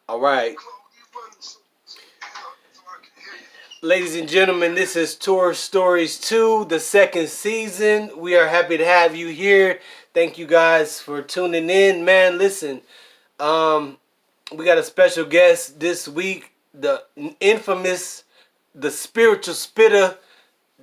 All right. Ladies and gentlemen, this is Tour Stories 2, the second season. We are happy to have you here. Thank you guys for tuning in. Man, listen, we got a special guest this week, the infamous, the spiritual spitter,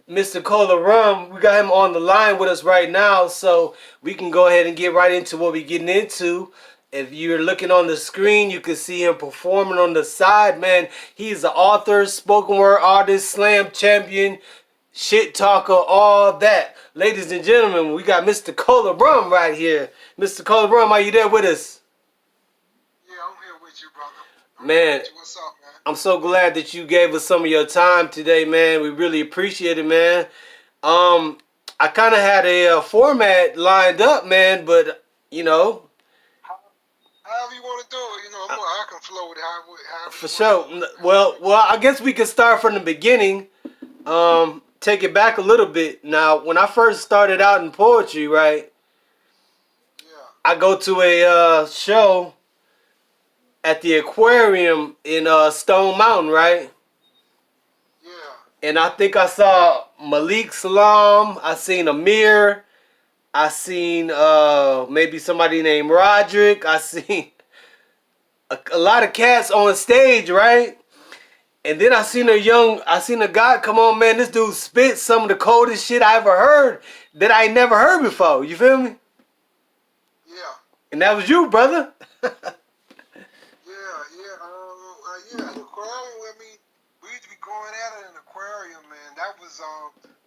Mr. Cola Rum. We got him on the line with us right now, so we can go ahead and get right into what we're getting into. If you're looking on the screen, you can see him performing on the side, man. He's an author, spoken word artist, slam champion, shit talker, all that. Ladies and gentlemen, we got Mr. Cola Rum right here. Mr. Cola Rum, are you there with us? Yeah, I'm here with you, brother. Man, what's up, man? I'm so glad that you gave us some of your time today, man. We really appreciate it, man. I kind of had a format lined up, man, but you know, however you want to do it, I can flow with however for sure. Well, I guess we could start from the beginning. Take it back a little bit. Now, when I first started out in poetry, right? Yeah. I go to a show at the aquarium in Stone Mountain, right? Yeah. And I think I saw Malik Salam. I seen Amir. I seen maybe somebody named Roderick. I seen a lot of cats on stage, right? And then I seen a guy come on, man. This dude spit some of the coldest shit I ever heard that I never heard before. You feel me? Yeah. And that was you, brother. Yeah, the aquarium. I mean, we used to be going at it in the aquarium, man. That was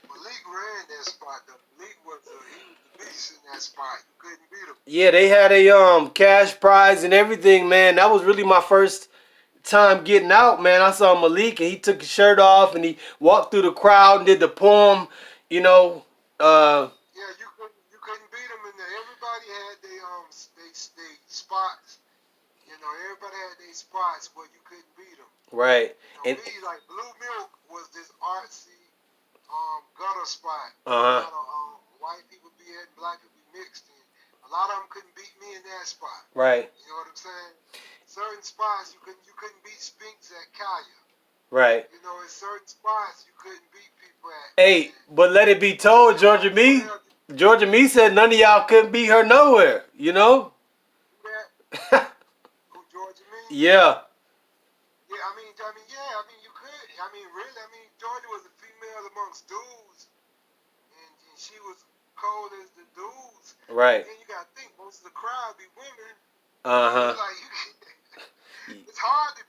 Malik ran that spot. Though. Malik was he was the beast in that spot. You couldn't beat him. Yeah, they had a cash prize and everything, man. That was really my first time getting out, man. I saw Malik and he took his shirt off and he walked through the crowd and did the poem, you know. Yeah, you couldn't beat him, and everybody had they spots. Everybody had their spots where you couldn't beat them. Right. And me, like Blue Milk was this artsy gutter spot. Uh-huh. A lot of white people be in, black people be mixed in. A lot of them couldn't beat me in that spot. Right. You know what I'm saying? Certain spots you couldn't beat Spinks at Kaya. Right. In certain spots you couldn't beat people at. Hey, but let it be told, Georgia Me said none of y'all couldn't beat her nowhere, you know? Who, Georgia Me? Yeah. Yeah, I mean, you could. I mean, really, Georgia was a female amongst dudes, and she was cold as the dudes. Right. And you gotta think, most of the crowd be women. Uh-huh. It was hard to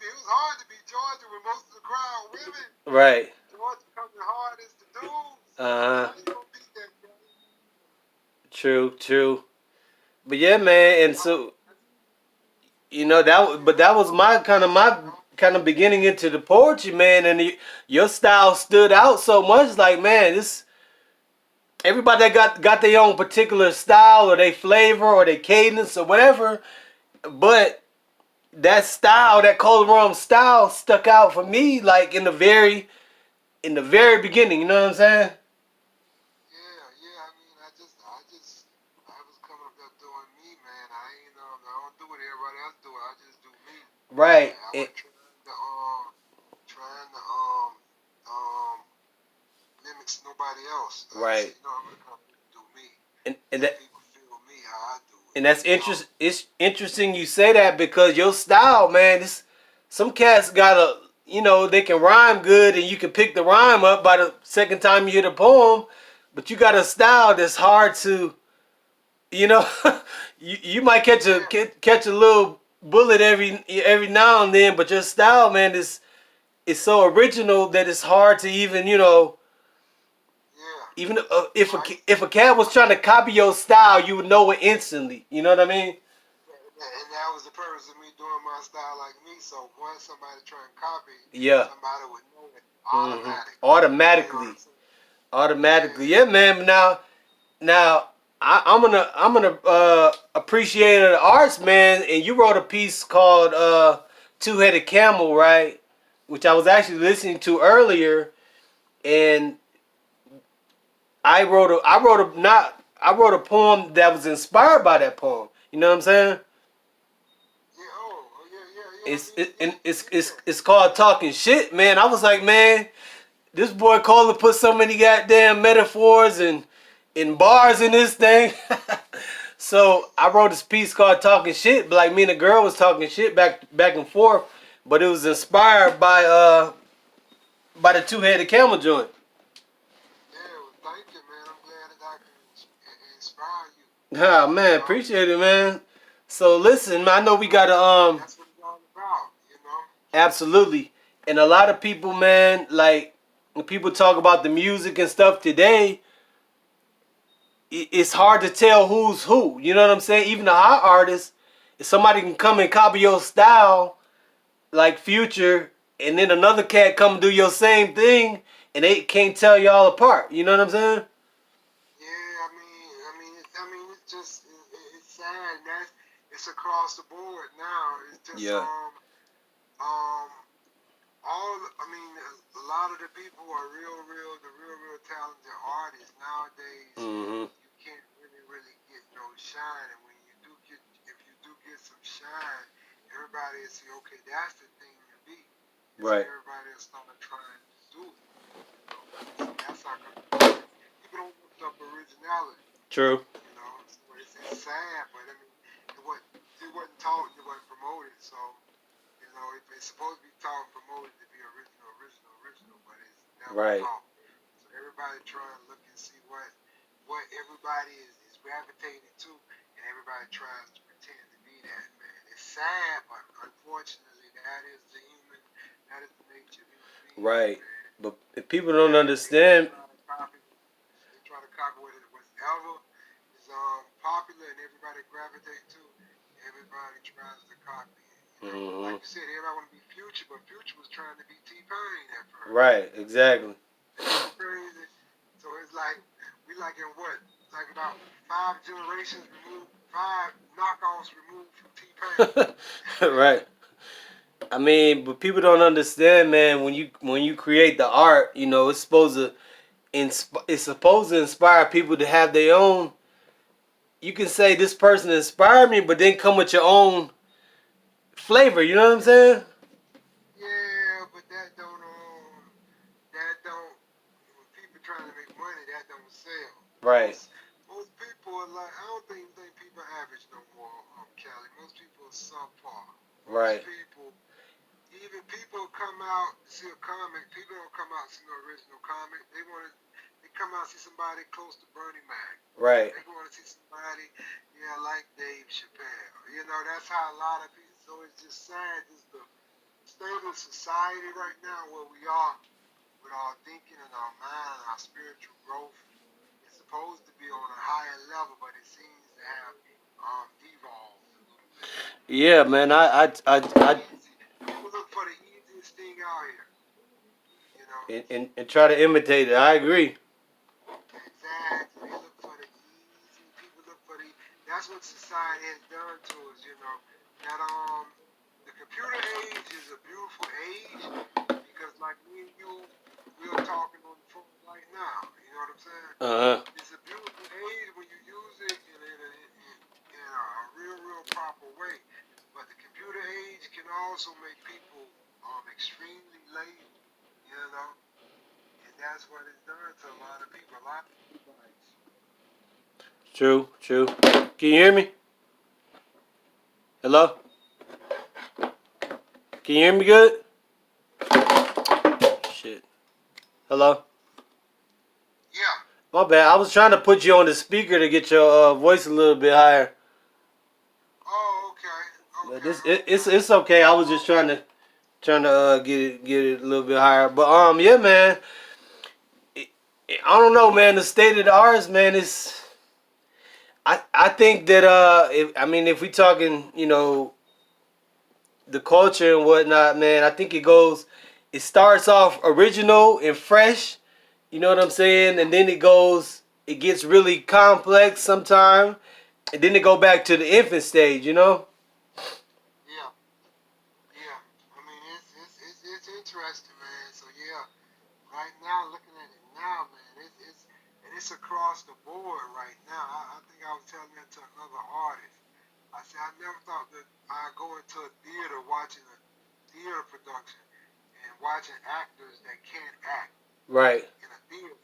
be Georgia with most of the crowd women. Right. Georgia coming hard as the dudes. Uh-huh. How you gonna beat that guy? True. But yeah, man, and so that was my kind of beginning into the poetry, man, and your style stood out so much. Like, man, this everybody that got their own particular style or their flavor or their cadence or whatever, but that style, that Cola Rum style, stuck out for me like in the very beginning. You know what I'm saying? Yeah. I was coming up there doing me, man. I don't do what everybody else do. I just do me. Right. I was trying to limit nobody else. Right. I'm gonna come do me. And that people feel me how I do it. and that's it's interesting you say that because your style, man, some cats they can rhyme good and you can pick the rhyme up by the second time you hear the poem, but you got a style that's hard to, you might catch a little bullet every now and then, but your style, man, is so original that it's hard to even, even if a cat was trying to copy your style, you would know it instantly. You know what I mean? And that was the purpose of me doing my style like me. So once somebody try and copy, somebody would know it automatically. Automatically, yeah, man. Now I'm gonna appreciate the arts, man. And you wrote a piece called Two-Headed Camel, right? Which I was actually listening to earlier, and I wrote a poem that was inspired by that poem. You know what I'm saying? It's called talking shit, man. I was like, man, this boy Cola put so many goddamn metaphors and bars in this thing. So I wrote this piece called "Talking Shit." But like me and the girl was talking shit back and forth, but it was inspired by the two-headed camel joint. Yeah, well, thank you, man. I'm glad that I can inspire you. Ah man, appreciate it, man. So listen, man, I know we gotta That's what it's all about, you know. absolutely, and a lot of people, man, like when people talk about the music and stuff today, it's hard to tell who's who. You know what I'm saying? Even the hot artists, if somebody can come and copy your style, like Future, and then another cat come and do your same thing, and they can't tell y'all apart. You know what I'm saying? Yeah, it's just it's sad. It's across the board now. It's just Yeah. all. I mean, a lot of the people are the real talented artists nowadays. Mm-hmm. You can't really get no shine, and when you do get, if you do get some shine, everybody will say, okay, that's the thing to be. And Right. so everybody will start trying to do it. So that's how people don't look up originality. True. You know, so it's sad, but I mean, it wasn't taught, it wasn't promoted. So, you know, it's supposed to be taught and promoted to be original, but it's never Right. taught. So everybody trying to look and see what everybody is gravitating to, and everybody tries to pretend to be that, man. It's sad, but unfortunately, that is the nature of human beings, Right. man. But if people don't understand, They try to copy whatever is popular and everybody gravitate to. Everybody tries to copy it. You know, mm-hmm. like you said, everybody want to be Future, but Future was trying to be T-Pain at first. Right, exactly. That's crazy. So it's like we like in what? Like about 5 generations removed, 5 knockoffs removed from T-Pain. Right. I mean, but people don't understand, man. When you create the art, you know, it's supposed to inspire people to have their own. You can say this person inspired me, but then come with your own flavor. You know what I'm saying? Yeah, but that don't. When people trying to make money, that don't sell. Right. Most people are like, I don't think people average no more, Kelly. Most people are subpar. Right. Most people, even people come out to see a comic. People don't come out to see no original comic. They come out to see somebody close to Bernie Mac. Right. They want to see somebody, like Dave Chappelle. You know, that's how a lot of people. So it's just sad, just the state of society right now where we are with our thinking and our mind and our spiritual growth. It's supposed to be on a higher level, but it seems to have devolved a little bit. Yeah, man. People look for the easiest thing out here, you know. And try to imitate it. I agree. Exactly. They look for the easy. People look for the. That's what society has done to us, you know. That the computer age is a beautiful age because, like me and you, we're talking on the phone right now. You know what I'm saying? It's a beautiful age when you use it in a real proper way. But the computer age can also make people extremely lazy. You know. And that's what it's done to a lot of people. A lot of people like, True. True. Can you hear me? Hello. Can you hear me good? Shit. Hello. yeah. My bad. I was trying to put you on the speaker to get your voice a little bit higher. Oh, okay. But it's okay. I was just trying to get it a little bit higher. But yeah, man. I don't know, man. The state of the arts, man, is. I think that if we talking, you know, the culture and whatnot, man, I think it starts off original and fresh, you know what I'm saying, and then it gets really complex sometimes, and then it go back to the infant stage, you know. Yeah. Yeah. I mean, it's interesting, man. So yeah, right now, looking at it now, man, it's across the board right now. I think I was telling that to another artist. I said I never thought that I'd go into a theater watching a theater production and watching actors that can't act Right. in a theater.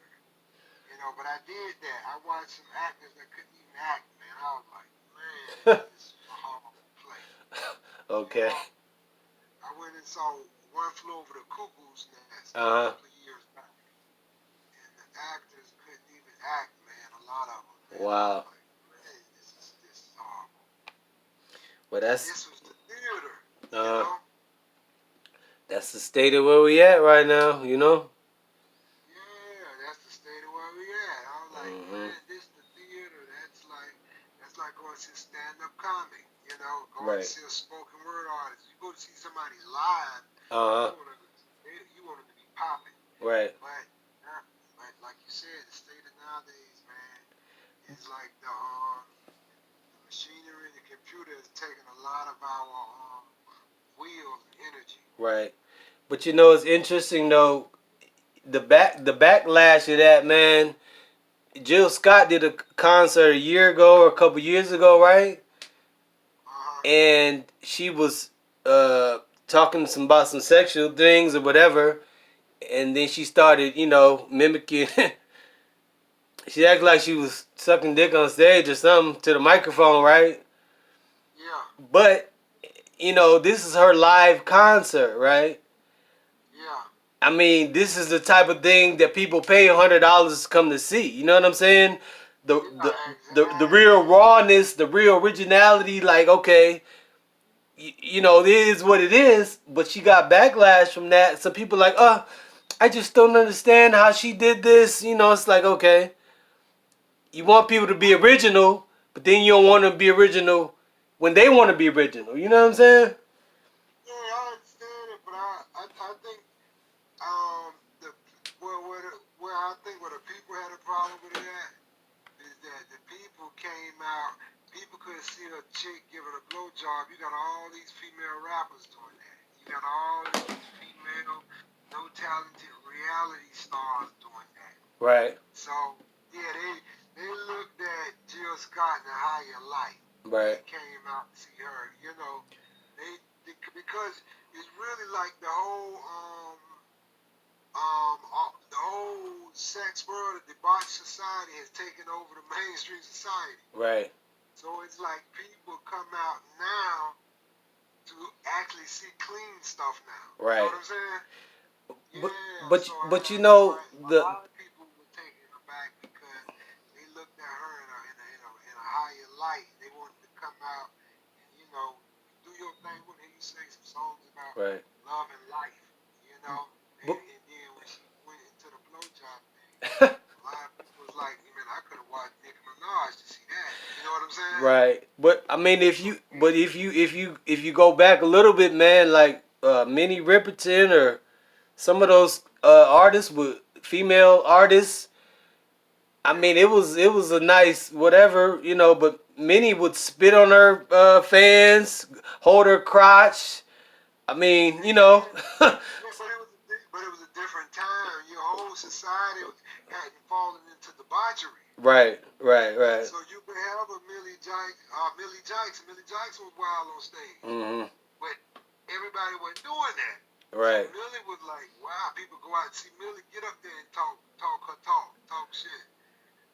You know, but I did that. I watched some actors that couldn't even act, man. I was like, man, this is a horrible play. You Okay. know, I went and saw One Flew Over the Cuckoo's Nest a Uh huh. couple of years back, and the actors couldn't even act, man. A lot of them, man. I was Wow. like, man, this is horrible. Well, And this was the theater, you uh know. that's the state of where we at right now. You know. Yeah, that's the state of where we at. I was like, Mhm. man, this the theater. That's like going to see a stand-up comic. You know, going to Right. see a spoken word artist. You go to see somebody live, Uh huh. you want to, you want them to be popping. Right. But like you said, the state of nowadays, man, is like the machinery, the computer is taking a lot of our wheels and energy. Right. But you know, it's interesting though. The backlash of that, man. Jill Scott did a concert a year ago or a couple years ago, right? Uh-huh. And she was talking about some sexual things or whatever, and then she started, mimicking. She acted like she was sucking dick on stage or something to the microphone, right? Yeah. But this is her live concert, right? Yeah. I mean, this is the type of thing that people pay $100 to come to see. You know what I'm saying? The Yeah. the real Exactly. rawness, the real originality. Like, okay, it is what it is. But she got backlash from that. Some people like, I just don't understand how she did this. It's like, okay, you want people to be original, but then you don't want them to be original when they want to be original. You know what I'm saying? Yeah, I understand it, but I think the where I think where the people had a problem with it at is that the people came out, people could see a chick giving a blowjob. You got all these female rappers doing that. You got all these female, no talented reality stars doing that. Right. So yeah, they looked at Jill Scott in a higher light when they Right. came out to see her. You know, because it's really like the whole sex world, the debauched society has taken over the mainstream society. Right. So it's like people come out now to actually see clean stuff now. You know Right. what I'm saying? But Yeah. but So but that's why a the lot of people were taken aback because they looked at her in a higher light. They wanted to come out and do your thing. Want to hear you sing some songs about right. love and life. You know. But, And then when she went into the blowjob thing, a lot of people was like, man, I could have watched Nicki Minaj to see that. You know what I'm saying? right. But I mean, if So you but if you go back a little bit, man, like Minnie Riperton or some of those artists with female artists. I yeah, mean, it was a nice whatever, but Minnie would spit on her fans, hold her crotch. I mean, yeah. Yeah, but it was a different time. Your whole society hadn't fallen into debauchery. right, right, right. So you could have a Millie Jackson. Millie Jackson. Millie Jackson was wild on stage, Mhm. but everybody wasn't doing that. So Right, Millie was like, wow, people go out and see Millie get up there and talk shit.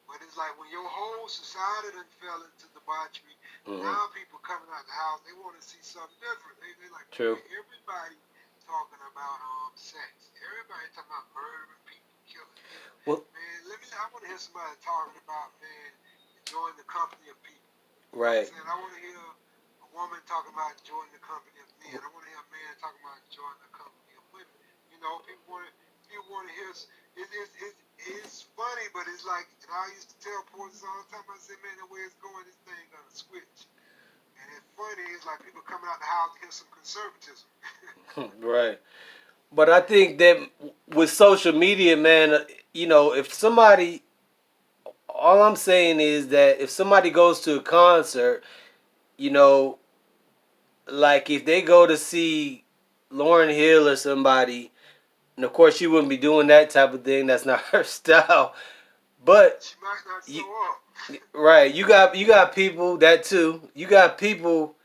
But it's like when your whole society done fell into debauchery, mhm. now people coming out the house, they want to see something different. They like, True. man, everybody talking about sex. Everybody talking about murdering people, killing people. Well, Man, I want to hear somebody talking about, man, enjoying the company of people. You know what I'm right. saying? I want to hear a woman talking about enjoying the company of men. I want to hear a man talking about enjoying the company of women. People want to hear. It's funny, but it's like, and I used to tell Portis all the time. I said, man, the way it's going, this thing gonna switch. And it's funny. It's like people coming out the house to hear some conservatism. Right. But I think that with social media, man, if somebody, all I'm saying is that if somebody goes to a concert, you know, like if they go to see Lauren Hill or somebody, and of course she wouldn't be doing that type of thing. That's not her style. But She might not you, show up. right, you got people that too. You got people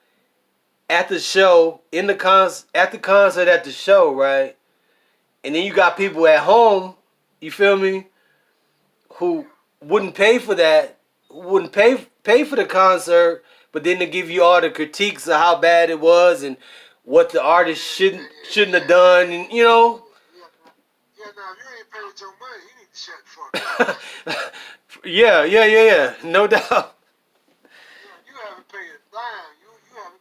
at the show, at the concert, at the show, right? And then you got people at home, you feel me, who wouldn't pay for that, who wouldn't pay for the concert, but then to give you all the critiques of how bad it was and what the artist shouldn't have done, and you know. Yeah, now if you ain't paid your money, you need to shut the fuck up. Yeah. No doubt. Yeah, you haven't paid a dime. You haven't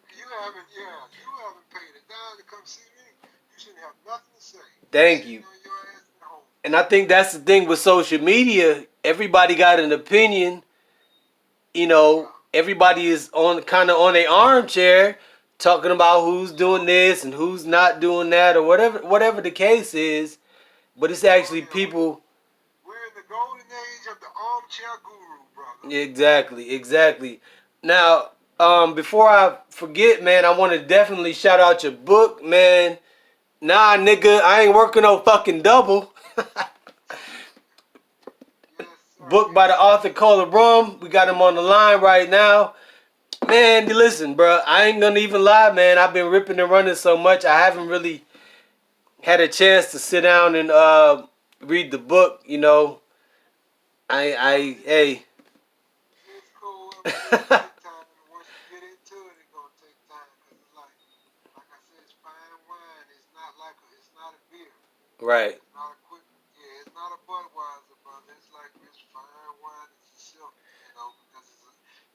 paid a dime to come see me. You shouldn't have nothing to say. Thank Sitting you. on your ass at home. And I think that's the thing with social media. Everybody got an opinion. You know, Yeah. everybody is on kind of on their armchair talking about who's doing this and who's not doing that or whatever the case is. But it's Oh actually yeah, people. we're in the golden age of the armchair guru, brother. Exactly. Now, before I forget, man, I want to definitely shout out your book, man. Nah, nigga, I ain't working no fucking double. Yes, sir. Book by Yes, the sir. author Cola Rum. We got him on the line right now. Man, listen, bro. I ain't gonna even lie, man. I've been ripping and running so much. I haven't really had a chance to sit down and read the book. You know, hey. It's cool. I mean, it'll take time. And once you get into it, it's gonna take time. Cause it's like I said, it's fine wine. It's not a beer. Right. It's not a quick. Yeah, it's not a Budweiser, brother. It's fine wine. It's a silk, because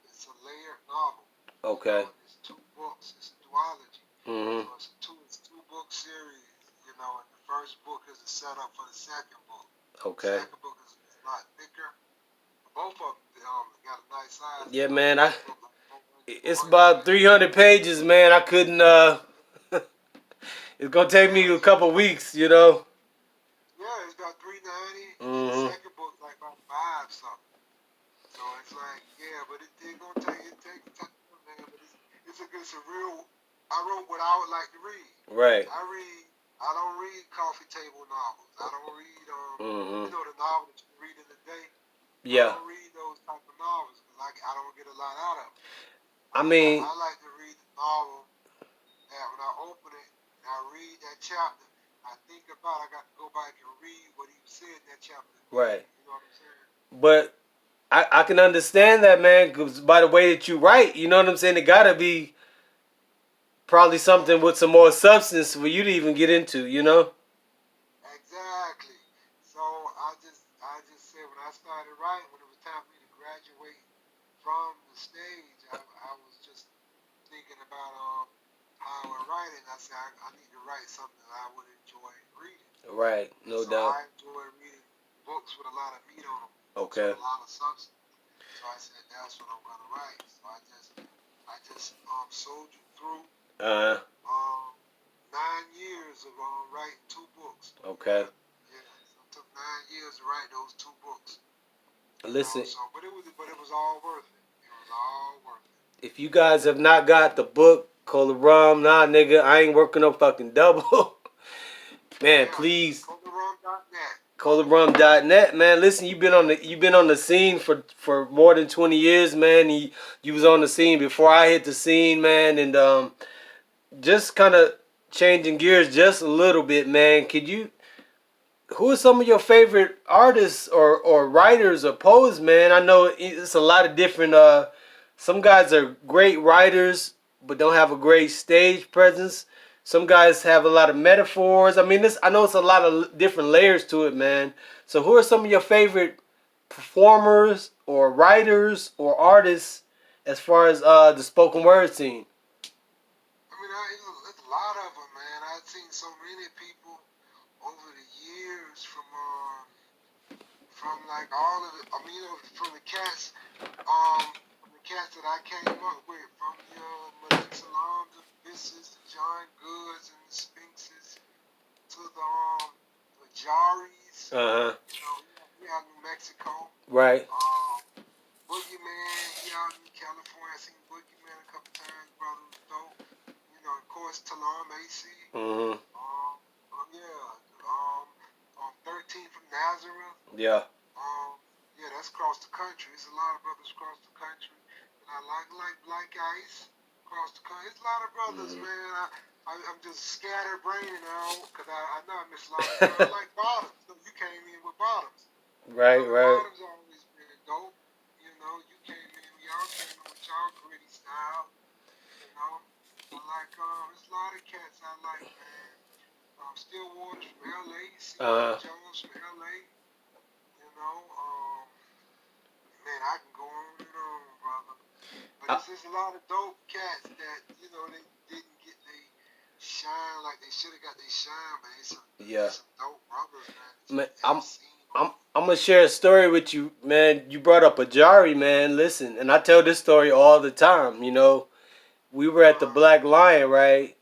it's a layered novel. Okay. And it's two books. It's a duology. Mhm. So it's a two book series. And the first book is a setup for the second book. The Okay. second book is a lot thicker. Both of them got a nice size. Yeah, The man. first book like It's 400 about pages. 300 pages, man. I couldn't. It's gonna take me Yeah, a couple weeks, you know. yeah, it's about 390, and then the Mhm. second book's like about five something. So it's like, yeah, but it gonna take time, man. But it's a real. I wrote what I would like to read. Right. I don't read coffee table novels. I don't read Mhm. the novel that you can read in a day. I Yeah. don't read those type of novels because I don't get a lot out of them. I mean, I like to read the novel that when I open it and I read that chapter, I think about I got to go back and read what he said in that chapter again. right. You know what I'm saying? But I can understand that, man, because by the way that you write, you know what I'm saying? It gotta be probably something with some more substance for you to even get into, you know? Exactly. So I just said when I started writing, when it was time for me to graduate from the stage, I was just thinking about how I would write it. And I said I need to write something that I would enjoy reading. Right. And No so doubt. I enjoy reading books with a lot of meat on them, books with Okay. a lot of substance. So I said that's what I'm gonna write. So I just soldiered through Uh. 9 years of writing two books. Okay. Yeah, yeah. So it took 9 years to write those two books. Listen, So but it was all worth it. It was all worth it. if you guys have not got the book, Cola Rum, nah, nigga, I ain't working no fucking double. Man, Yeah, please. ColaRum.net. ColaRum.net, man. Listen, you've been on the scene for more than 20 years, man. You was on the scene before I hit the scene, man, and just kind of changing gears just a little bit, man. Who are some of your favorite artists or writers or poets, man? I know it's a lot of different. Some guys are great writers, but don't have a great stage presence. Some guys have a lot of metaphors. I mean, I know it's a lot of different layers to it, man. So, who are some of your favorite performers or writers or artists as far as the spoken word scene? I mean, it's a lot of them, man. I've seen so many people over the years from like all of the. I mean, from the cats, that I came up with, from the Malik Salams, the Bisses, the John Goods, and the Sphinxes, to the Jaris. Uh huh. He out in New Mexico. Right. Boogeyman, he out in California. I seen Boogeyman a couple times, brother. Was dope. Of course, Talam AC. Mhm. Yeah. 13 from Nazareth. Yeah. Yeah, that's across the country. There's a lot of brothers across the country. And I like Black Ice. across the country. It's a lot of brothers, man. I'm just scatterbrained now because I know I miss a lot of people. I like Bottoms. So you came in with Bottoms. Right, right. Bottoms always been dope. You know, you came in, y'all came in with y'all gritty style. You know, I like, there's a lot of cats I like, man. Stillwaters from LA, Uh, C.Y. Jones from LA. You know, man, I can go on and on, brother. But uh, it's just a lot of dope cats that, you know, they didn't get they shine like they should have got they shine, but yeah. it's some dope brothers, man, that you Man, ain't seen I'm gonna share a story with you, man. You brought up Ajari, man. Listen, and I tell this story all the time. You know, we were at the uh, Black Lion, right?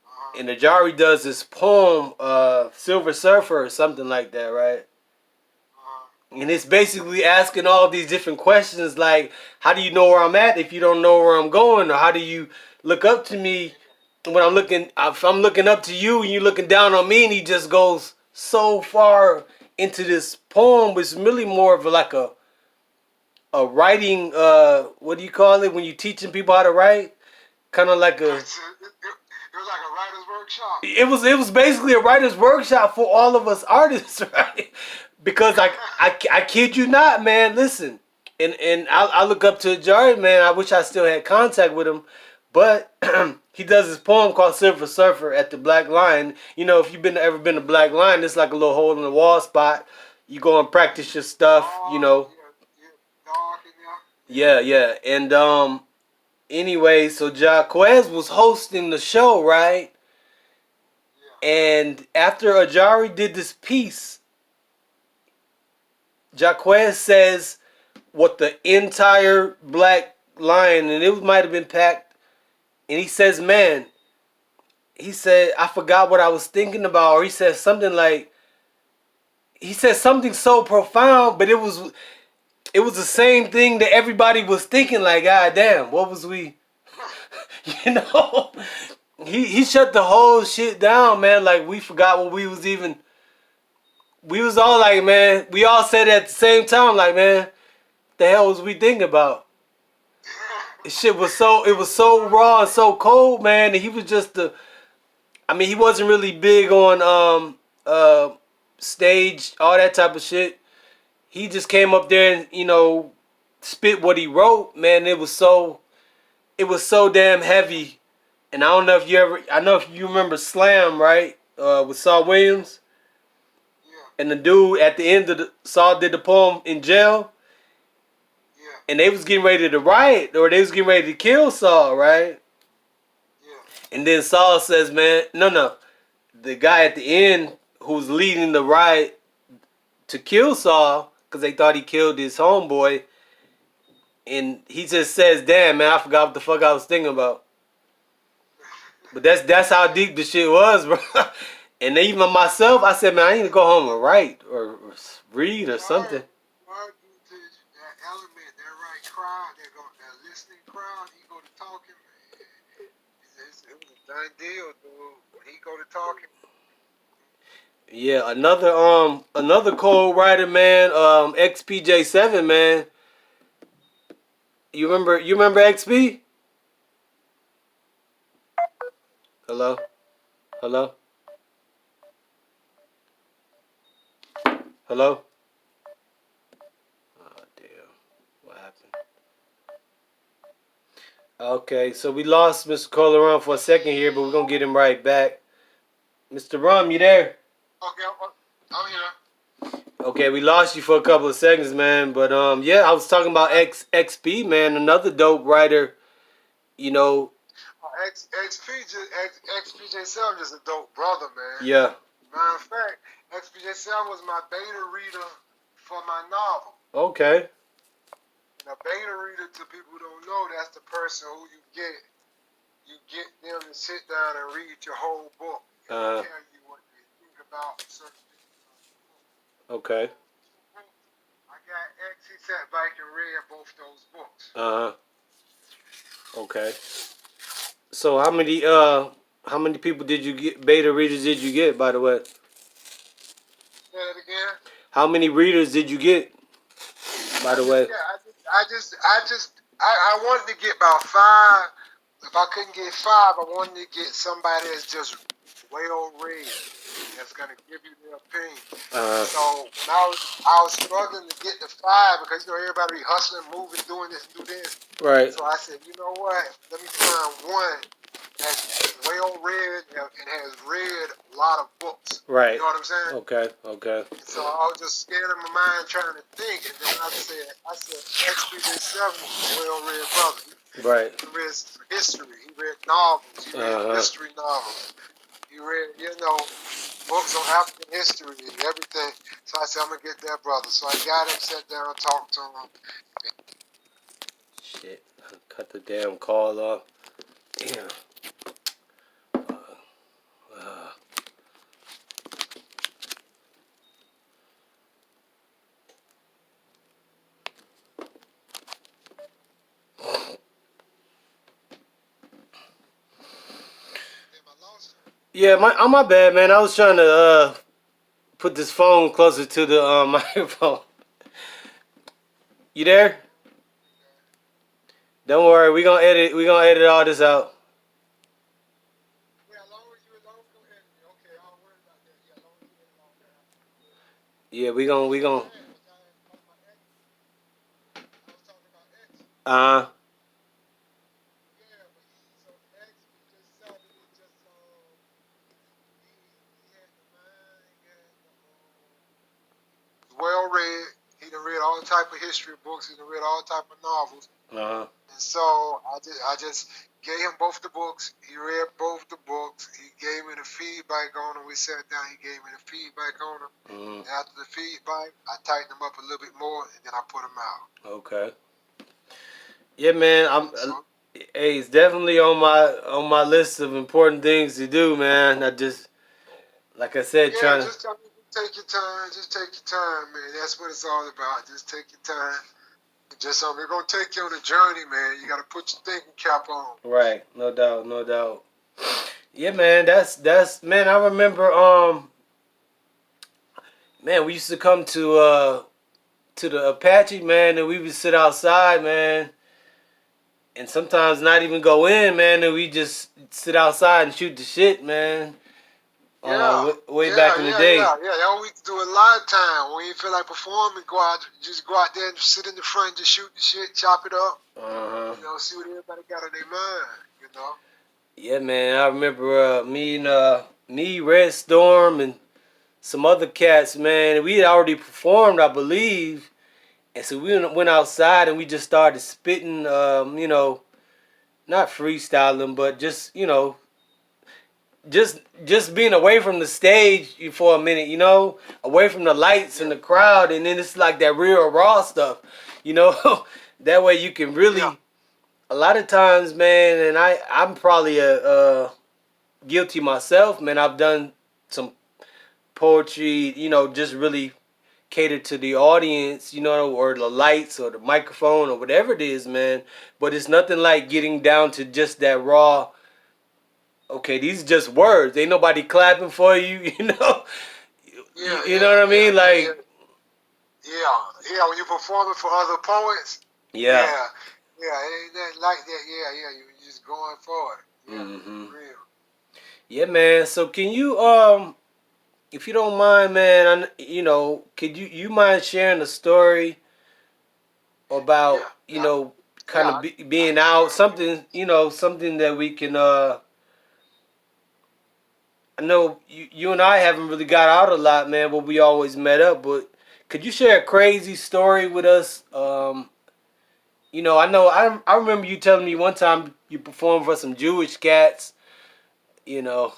uh, And Ajari does this poem, Silver Surfer or something like that, right? uh, And it's basically asking all these different questions like, how do you know where I'm at if you don't know where I'm going? Or how do you look up to me when if I'm looking up to you and you looking down on me? And he just goes so far into this poem, which is really more of like a writing, what do you call it when you teaching people how to write? Kind of like a, it was like a writer's workshop. it was basically a writer's workshop for all of us artists, right? Because I kid you not, man. Listen, and I look up to Jari, man. I wish I still had contact with him, but he does this poem called Silver Surfer at the Black Lion. You know, if you've ever been to Black Lion, it's like a little hole in the wall spot. You go and practice your stuff, you Oh, know. yeah, yeah, dark in there. Yeah, Yeah, yeah. And anyway, so Jaquez was hosting the show, right? yeah. And after Ajari did this piece, Jaquez says what the entire Black Lion, and it might have been packed, and he says, man, he said, I forgot what I was thinking about, or he said something like, he said something so profound, but it was the same thing that everybody was thinking, like, God damn, what was we, you know? He shut the whole shit down, man, like we forgot what we was all like, man, we all said at the same time, like, man, the hell was we thinking about? It was so raw and so cold, man. And he was just I mean, he wasn't really big on stage, all that type of shit. He just came up there and spit what he wrote, man. It was so damn heavy. And I don't know if I know if you remember Slam, right? With Saul Williams. Yeah, And the dude at the end of Saul did the poem in jail. yeah, And they was getting ready to riot, or they was getting ready to kill Saul, right? yeah. And then Saul says, man, no, no. The guy at the end who's leading the riot to kill Saul, because they thought he killed his homeboy, and he just says, damn, man, I forgot what the fuck I was thinking about. But that's how deep the shit was, bro. And even myself, I said, man, I need to go home and write or read or something. Why due to that element, that right crowd, that listening crowd, he go to talking, man. It was a done deal, dude. When he go to talking, Yeah, another cold writer, man, XPJ7, man. You remember XP? Hello? Hello? Hello? Oh damn. What happened? Okay, so we lost Mr. Colaron for a second here, but we're gonna get him right back. Mr. Rum, you there? okay, I'm here. Okay, we lost you for a couple of seconds, man. But yeah, I was talking about XP, man, another dope writer. You know, XPJ Sam just a dope brother, man. yeah. Matter of fact, XPJ Sam was my beta reader for my novel. Okay. Now, beta reader, to people who don't know, that's the person who you get them to sit down and read your whole book and tell you what they think about certain things. Okay. I got X, he sat back and read both those books. Okay. So how many people did you get? Beta readers did you get, by the way? Say that again. How many readers did you get, by the way? Yeah, I wanted to get about 5, if I couldn't get 5, I wanted to get somebody that's just well read, that's gonna give you their opinion. So when I was struggling to get the 5 because everybody be hustling, moving, doing this and do this. Right. So I said, you know what? Let me find one that's well read and has read a lot of books. Right. You know what I'm saying? Okay. Okay. And so I was just scared in my mind trying to think, and then I said, XBJ7 is a well-read brother. Right. He read history. He read novels. He read mystery novels. He read, books on African history and everything. So I said, I'm gonna get that brother. So I got him, sat down, talked to him. Shit. Cut the damn call off. Damn. Yeah, my bad, man. I was trying to put this phone closer to the microphone. You there? Don't worry, we gonna edit all this out. Yeah, as long as you edit me. Okay, I don't worry about that. Yeah, as long as you edit all that. Yeah, we gonna I was talking about X. uh Yeah, but X, he just decided to just he had the mind, he had well read. He done read all type of history books. He done read all type of novels. And so I just gave him both the books. He read both the books. He gave me the feedback on them. We sat down. He gave me the feedback on them. And after the feedback, I tightened them up a little bit more, and then I put them out. Okay. Yeah, man. Hey, it's definitely on my list of important things to do, man. I just, like I said, trying to. Just take your time. Just take your time, man. That's what it's all about. Just take your time. Just we're gonna take you on a journey, man. You gotta put your thinking cap on. Right. No doubt. No doubt. Yeah, man. That's man. I remember. Man, we used to come to the Apache, man, and we would sit outside, man, and sometimes not even go in, man, and we just sit outside and shoot the shit, man. Way back in the day. Yeah. That we do a lot of time. When you feel like performing, just go out there and sit in the front, just shoot the shit, chop it up. See what everybody got on their mind. Yeah, man. I remember me, Red Storm, and some other cats, man. We had already performed, I believe, and so we went outside and we just started spitting, not freestyling, but just being away from the stage for a minute, away from the lights and the crowd, and then it's like that real raw stuff, that way you can really, a lot of times, man, and I'm probably guilty myself, man. I've done some poetry, just really cater to the audience, or the lights or the microphone or whatever it is, man, but it's nothing like getting down to just that raw. Okay, these are just words. Ain't nobody clapping for you, you know. You know what I mean? Like, when you're performing for other poets. Yeah, ain't nothing like that. Yeah, you just going for it. Yeah, real. Yeah, man. So can you, if you don't mind, man, could you mind sharing a story about, kind of being out, something, something that we can, I know you and I haven't really got out a lot, man, but we always met up. But could you share a crazy story with us? I remember you telling me one time you performed for some Jewish cats. Oh yeah,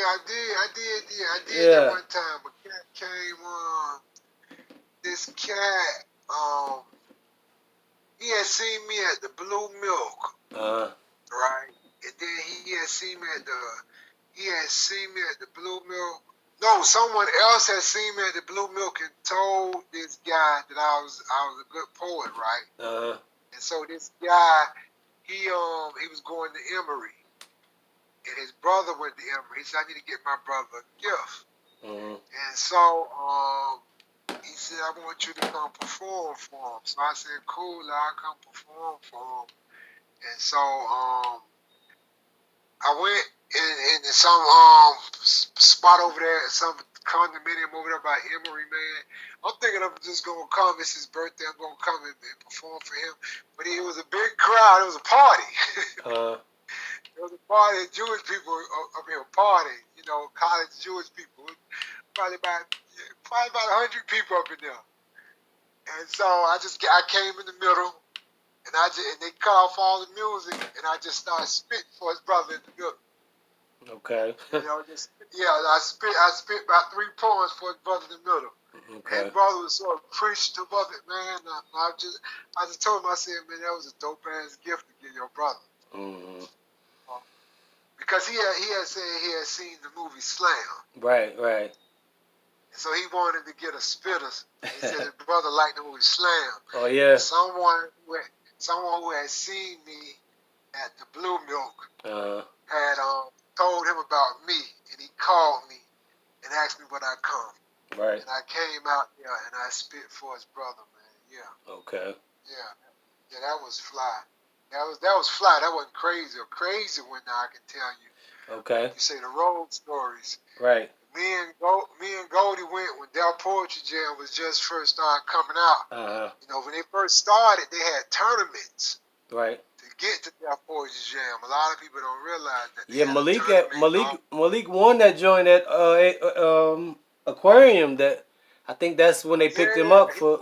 I did that one time. But cat came this cat, he had seen me at the Blue Milk. Right? And then he had seen me at the Blue Milk. No, someone else had seen me at the Blue Milk and told this guy that I was a good poet, right? And so this guy, he was going to Emory, and his brother went to Emory. He said, I need to get my brother a gift. And so he said, I want you to come perform for him. So I said, cool, I'll come perform for him. And so I went in some spot over there, some condominium over there by Emory, man. I'm thinking I'm just gonna come. It's his birthday. I'm gonna come and perform for him. But it was a big crowd. It was a party. Uh, It was a party. Jewish people up here party. You know, college Jewish people. Probably about 100 people up in there. And so I came in the middle, and they cut off all the music, and I just started spitting for his brother in the middle. okay. You know, I spit about 3 poems for his brother in the middle. Okay. And brother was so appreciative of it, man. I just told him, I said, man, that was a dope ass gift to give your brother. Mm-hmm. Because he had said he had seen the movie Slam. Right. And so he wanted to get a spitter. He said his brother liked the movie Slam. Oh yeah. Someone who had seen me at the Blue Milk had told him about me, and he called me and asked me would I come. Right. And I came out there and I spit for his brother, man. Yeah. Okay. Yeah, that was fly. That was fly. That wasn't crazy. A crazy one now, I can tell you. Okay. You say the road stories. Right. Me and Goldie went when Del Poetry Jam was just first started coming out. You know, when they first started, they had tournaments. Right. To get to Del Poetry Jam. A lot of people don't realize that. Yeah, Malik won that joint at Aquarium. That I think that's when they picked him up for.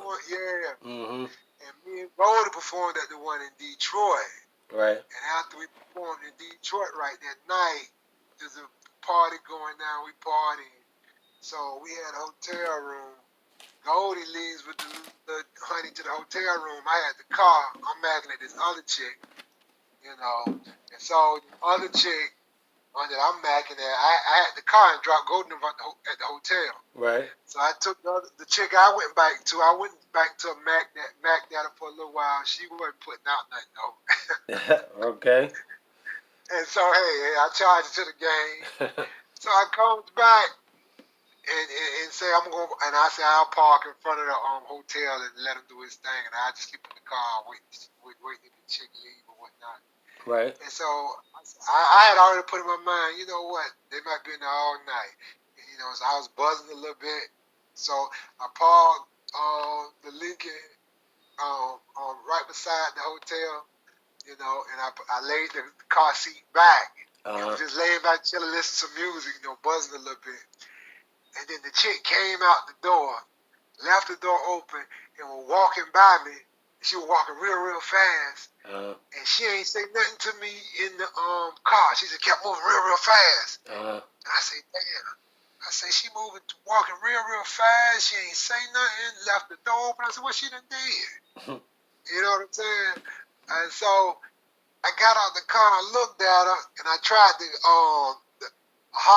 Mm-hmm. And me and Goldie performed at the one in Detroit. Right. And after we performed in Detroit right that night, there's a party going down. We partying. So we had a hotel room. Goldie leaves with the honey to the hotel room. I had the car. I'm macking at this other chick, you know. And so the other chick that I'm macking at, I had the car and dropped Goldie at the hotel. Right. So I took the chick I went back to Mac that for a little while. She wasn't putting out nothing though. Okay. And so hey, I charged it to the game. So I comes back and say I'm going, and I say I'll park in front of the hotel and let him do his thing, and I just sleep in the car waiting for the chick leave or whatnot. Right. And so I had already put in my mind, you know what, they might be in there all night. And, you know, so I was buzzing a little bit. So I parked the Lincoln right beside the hotel, you know, and I laid the car seat back. And was just laying back, chilling, listening to music, you know, buzzing a little bit. And then the chick came out the door, left the door open, and was walking by me. She was walking real fast. And she ain't say nothing to me in the car. She just kept moving real fast. And I said, damn. I said, she walking real fast. She ain't say nothing, left the door open. I said, what she done did? You know what I'm saying? And so I got out the car and I looked at her and I tried to